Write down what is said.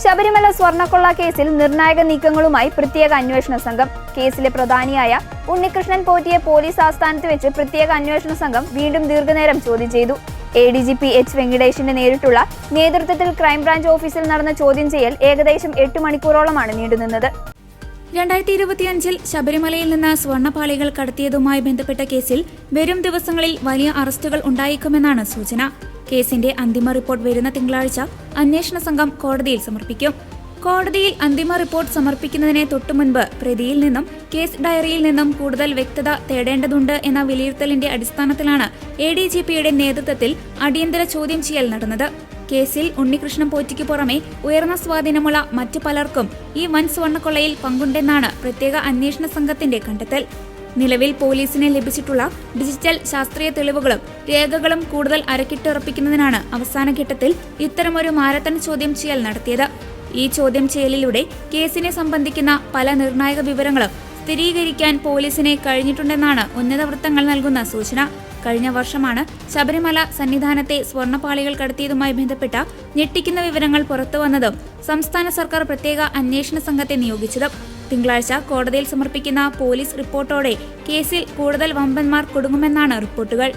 ശബരിമല സ്വർണ്ണക്കൊള്ള കേസിൽ നിർണായക നീക്കങ്ങളുമായി പ്രത്യേക അന്വേഷണ സംഘം. കേസിലെ പ്രധാനിയായ ഉണ്ണികൃഷ്ണൻ പോറ്റിയെ പോലീസ് ആസ്ഥാനത്ത് വെച്ച് പ്രത്യേക അന്വേഷണ സംഘം വീണ്ടും ദീർഘനേരം ചോദ്യം ചെയ്തു. ADGP H. വെങ്കിടേഷിന്റെ നേരിട്ടുള്ള നേതൃത്വത്തിൽ ക്രൈംബ്രാഞ്ച് ഓഫീസിൽ നടന്ന ചോദ്യം ചെയ്യൽ ഏകദേശം 8 മണിക്കൂറോളമാണ് നീണ്ടുനിന്നത്. 2025 ശബരിമലയിൽ നിന്ന് സ്വർണ്ണപ്പാളികൾ കടത്തിയതുമായി ബന്ധപ്പെട്ട കേസിൽ വരും ദിവസങ്ങളിൽ വലിയ അറസ്റ്റുകൾ ഉണ്ടായേക്കുമെന്നാണ് സൂചന. കേസിന്റെ അന്തിമ റിപ്പോർട്ട് വരുന്ന തിങ്കളാഴ്ച അന്വേഷണ സംഘം കോടതിയിൽ സമർപ്പിക്കും. കോടതിയിൽ അന്തിമ റിപ്പോർട്ട് സമർപ്പിക്കുന്നതിന് തൊട്ടുമുൻപ് പ്രതിയിൽ നിന്നും കേസ് ഡയറിയിൽ നിന്നും കൂടുതൽ വ്യക്തത തേടേണ്ടതുണ്ട് എന്ന വിലയിരുത്തലിന്റെ അടിസ്ഥാനത്തിലാണ് ADGPയുടെ നേതൃത്വത്തിൽ അടിയന്തര ചോദ്യം ചെയ്യൽ നടന്നത്. കേസിൽ ഉണ്ണികൃഷ്ണൻ പോറ്റിക്ക് പുറമെ ഉയർന്ന സ്വാധീനമുള്ള മറ്റു പലർക്കും ഈ വൻ സ്വർണ്ണക്കൊള്ളയിൽ പങ്കുണ്ടെന്നാണ് പ്രത്യേക അന്വേഷണ സംഘത്തിന്റെ കണ്ടെത്തൽ. നിലവിൽ പോലീസിന് ലഭിച്ചിട്ടുള്ള ഡിജിറ്റൽ ശാസ്ത്രീയ തെളിവുകളും രേഖകളും കൂടുതൽ അരക്കിട്ടുറപ്പിക്കുന്നതിനാണ് അവസാന ഘട്ടത്തിൽ ഇത്തരമൊരു മാരത്തൺ ചോദ്യം ചെയ്യൽ നടത്തിയത്. ഈ ചോദ്യം ചെയ്യലിലൂടെ കേസിനെ സംബന്ധിക്കുന്ന പല നിർണായക വിവരങ്ങളും സ്ഥിരീകരിക്കാൻ പോലീസിന് കഴിഞ്ഞിട്ടുണ്ടെന്നാണ് ഉന്നത വൃത്തങ്ങൾ നൽകുന്ന സൂചന. കഴിഞ്ഞ വർഷമാണ് ശബരിമല സന്നിധാനത്തെ സ്വർണ്ണപ്പാളികൾ കടത്തിയതുമായി ബന്ധപ്പെട്ട ഞെട്ടിക്കുന്ന വിവരങ്ങൾ പുറത്തുവന്നതും സംസ്ഥാന സർക്കാർ പ്രത്യേക അന്വേഷണ സംഘത്തെ നിയോഗിച്ചതും. തിങ്കളാഴ്ച കോടതിയിൽ സമർപ്പിക്കുന്ന പോലീസ് റിപ്പോർട്ടോടെ കേസിൽ കൂടുതൽ വമ്പന്മാർ കുടുങ്ങുമെന്നാണ് റിപ്പോർട്ടുകൾ.